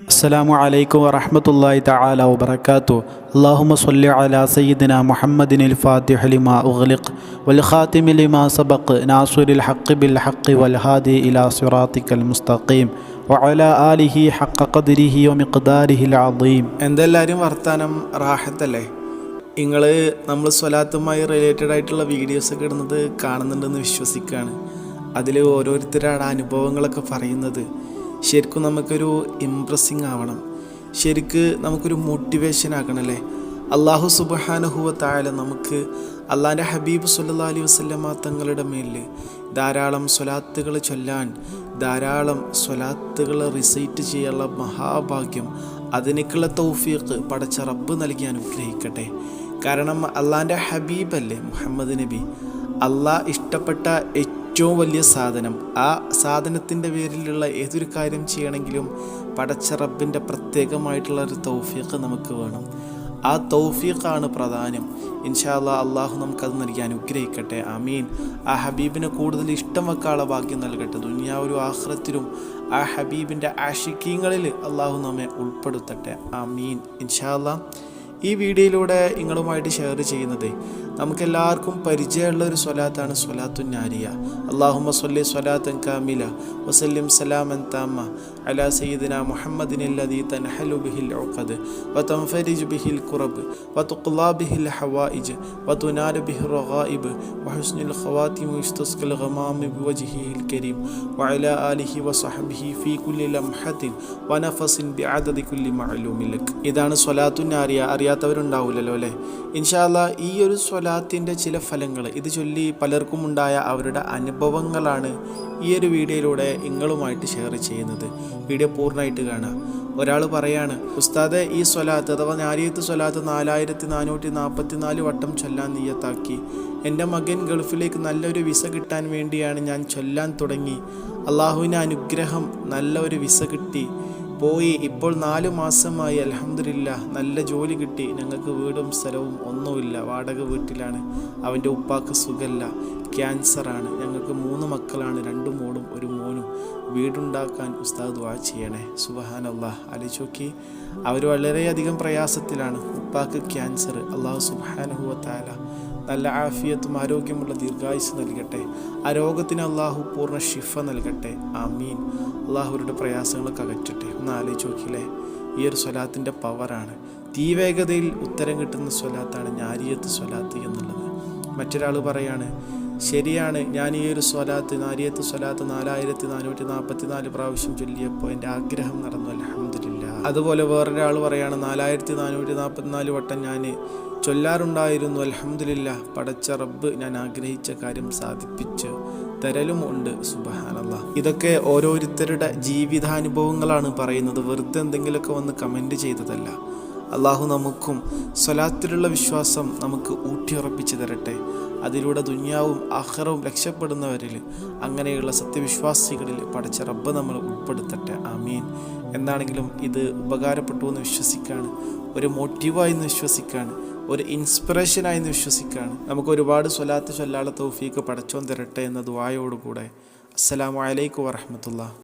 السلام عليكم ورحمة الله تعالى وبركاته. اللهم صل على سيدنا محمد الفاتح لما أغلق والخاتم لما سبق ناصر الحق بالحق والهادي إلى صراطك المستقيم وعلى آله حق قدره ومقداره العظيم. എന്തെല്ലാവരും വർത്താനം റാഹത്തല്ലേ? നിങ്ങൾ നമ്മൾ സ്വലാത്തുമായി റിലേറ്റഡ് ആയിട്ടുള്ള വീഡിയോസൊക്കെ ഇടുന്നത് കാണുന്നുണ്ടെന്ന് വിശ്വസിക്കുകയാണ്. അതിൽ ഓരോരുത്തരുടെ അനുഭവങ്ങളൊക്കെ പറയുന്നത് ശരിക്കും നമുക്കൊരു ഇംപ്രസിങ് ആവണം, ശരിക്ക് നമുക്കൊരു മോട്ടിവേഷൻ ആക്കണമല്ലേ. അള്ളാഹു സുബ്ഹാനഹു വ തആല നമുക്ക് അള്ളാഹിൻ്റെ ഹബീബ് സല്ലല്ലാഹു അലൈഹി വസല്ലമ തങ്ങളുടെ മേലിൽ ധാരാളം സ്വലാത്തുകൾ ചൊല്ലാൻ, ധാരാളം സ്വലാത്തുകൾ റിസൈറ്റ് ചെയ്യാനുള്ള മഹാഭാഗ്യം, അതിനേക്കുള്ള തൗഫീഖ് പടച്ച റബ്ബ് നൽകി അനുഗ്രഹിക്കട്ടെ. കാരണം അള്ളാഹിൻ്റെ ഹബീബല്ലേ മുഹമ്മദ് നബി, അള്ളാഹ് ഇഷ്ടപ്പെട്ട ഏറ്റവും വലിയ സാധനം. ആ സാധനത്തിൻ്റെ പേരിലുള്ള ഏതൊരു കാര്യം ചെയ്യണമെങ്കിലും പടച്ച റബ്ബിൻ്റെ പ്രത്യേകമായിട്ടുള്ള ഒരു തൗഫീഖ് നമുക്ക് വേണം. ആ തൗഫീഖാണ് പ്രധാനം. ഇൻഷാ അല്ലാഹ് അള്ളാഹു നമുക്കത് നൽകി അനുഗ്രഹിക്കട്ടെ. ആമീൻ. ആ ഹബീബിനെ കൂടുതൽ ഇഷ്ടം വെക്കാനുള്ള ഭാഗ്യം നൽകട്ടെ. ദുനിയാവിലും ആഖിറത്തിലും ആ ഹബീബിൻ്റെ ആശിക്കീങ്ങളിൽ അള്ളാഹു നമ്മെ ഉൾപ്പെടുത്തട്ടെ. ആമീൻ. ഇൻഷാ അല്ലാഹ് ഈ വീഡിയോയിലൂടെ നിങ്ങളുമായിട്ട് ഷെയർ ചെയ്യുന്നത് നമുക്കെല്ലാവർക്കും പരിചയമുള്ള ഒരു സ്വലാത്താണ് സ്വലാത്തുൻ നാരിയ. അല്ലാഹുമ്മ സ്വല്ലി സ്വലാത്തൻ കാമില വസല്ലിം സലാമൻ താമ അലാ സയ്യിദിന മുഹമ്മദിനില്ലദീ തൻഹലു ബിഹിൽ ഉഖദ് വതൻഫരിജു ബിഹിൽ ഖുറബ് വതുഖ്ലാ ബിഹിൽ ഹവായിജ് വതുനാലു ബിഹിർ റഗായിബ് വഹുസ്നുൽ ഖവാതിം വയസ്തസ്ഖൽ ഗമാം ബിവജ്ഹിഹിൽ കരീം വഅലാ ആലിഹി വസഹ്ബിഹി ഫീ കുല്ലി ലംഹത്തിൻ വനഫസിൻ ബിഅദദി കുല്ലി മഅലൂമിൻ ലക്. ഇതാണ് സ്വലാത്തുൻ നാരിയ. അറിയാത്തവരുണ്ടാവില്ലല്ലോ അല്ലേ? ഇൻഷാ അല്ലാഹ് ഈ ഒരു സ്വലാത്തിൻ്റെ ചില ഫലങ്ങൾ, ഇത് ചൊല്ലി പലർക്കും ഉണ്ടായ അവരുടെ അനുഭവങ്ങളാണ് ഈ ഒരു വീഡിയോയിലൂടെ നിങ്ങളുമായിട്ട് ഷെയർ ചെയ്യുന്നത്. വീഡിയോ പൂർണ്ണമായിട്ട് കാണാം. ഒരാൾ പറയാണ്, ഉസ്താദെ ഈ സ്വലാത്ത് അഥവാ നാരിയത്ത് സ്വലാത്ത് 4444 വട്ടം ചൊല്ലാൻ നിയ്യത്താക്കി. എൻ്റെ മകൻ ഗൾഫിലേക്ക് നല്ലൊരു വിസ കിട്ടാൻ വേണ്ടിയാണ് ഞാൻ ചൊല്ലാൻ തുടങ്ങി. അള്ളാഹുവിൻ്റെ അനുഗ്രഹം, നല്ല ഒരു വിസ കിട്ടി, പോയി. ഇപ്പോൾ 4 മാസമായി. അൽഹംദുലില്ലാഹ് നല്ല ജോലി കിട്ടി. ഞങ്ങൾക്ക് വീടും സ്ഥലവും ഒന്നുമില്ല, വാടക വീട്ടിലാണ്. അവൻ്റെ ഉപ്പാക്ക് സുഖമില്ല, ക്യാൻസറാണ്. ഞങ്ങൾക്ക് 3 മക്കളാണ്, 2 മോളും 1 മോനും. വീടുണ്ടാക്കാൻ ഉസ്താദ് ദുആ ചെയ്യണേ. സുബ്ഹാനല്ലാഹ്. ആലോചിച്ച്, അവർ വളരെയധികം പ്രയാസത്തിലാണ്. ഉപ്പാക്ക് ക്യാൻസർ. അല്ലാഹു സുബ്ഹാനഹു വ തആല നല്ല ആഫിയത്തും ആരോഗ്യമുള്ള ദീർഘായുസ് നൽകട്ടെ. ആ രോഗത്തിന് അള്ളാഹു പൂർണ്ണ ശിഫ നൽകട്ടെ. ആമീൻ. അള്ളാഹുരുടെ പ്രയാസങ്ങളൊക്കെ അകറ്റട്ടെ. ഒന്ന് ആലോചിച്ച് നോക്കിയില്ലേ, ഈ ഒരു സ്വലാത്തിൻ്റെ പവറാണ്. തീവേഗതയിൽ ഉത്തരം കിട്ടുന്ന സ്വലാത്താണ് നാരിയത്ത് സ്വലാത്ത് എന്നുള്ളത്. മറ്റൊരാൾ പറയാണ്, ശരിയാണ്, ഞാൻ ഈ ഒരു സ്വലാത്ത് നാരിയത്ത് സ്വലാത്ത് 4444 പ്രാവശ്യം ചൊല്ലിയപ്പോൾ എൻ്റെ ആഗ്രഹം നടന്നു, അൽഹംദുലില്ലാഹ്. അതുപോലെ വേറൊരാൾ പറയാണ്, 4444 വട്ടം ഞാൻ ചൊല്ലാറുണ്ടായിരുന്നു, അൽഹംദുലില്ലാഹ്. പടച്ച റബ്ബ് ഞാൻ ആഗ്രഹിച്ച കാര്യം സാധിപ്പിച്ച് തരലുമുണ്ട്. സുബ്ഹാനല്ലാഹ്. ഇതൊക്കെ ഓരോരുത്തരുടെ ജീവിതാനുഭവങ്ങളാണ് പറയുന്നത്, വെറുതെ എന്തെങ്കിലുമൊക്കെ വന്ന് കമൻറ്റ് ചെയ്തതല്ല. അള്ളാഹു നമുക്കും സ്വലാത്തിലുള്ള വിശ്വാസം നമുക്ക് ഊട്ടിയുറപ്പിച്ച് തരട്ടെ. അതിലൂടെ ദുനിയാവും ആഖിറവും രക്ഷപ്പെടുന്നവരിൽ, അങ്ങനെയുള്ള സത്യവിശ്വാസികളിൽ പടച്ച റബ്ബ് നമ്മൾ ഉൾപ്പെടുത്തട്ടെ. ആമീൻ. എന്താണെങ്കിലും ഇത് ഉപകാരപ്പെട്ടു എന്ന് വിശ്വസിക്കുകയാണ്, ഒരു മോട്ടീവായി എന്ന് വിശ്വസിക്കുകയാണ്, ഒരു ഇൻസ്പിറേഷനായി എന്ന് വിശ്വസിക്കുകയാണ്. നമുക്ക് ഒരുപാട് സ്വലാത്ത് ചൊല്ലാനുള്ള തൗഫീഖ് പടച്ചോൻ തരട്ടെ എന്ന ദുആയോടുകൂടെ അസ്സലാമു അലൈക്കും വറഹ്മത്തുള്ളാഹി.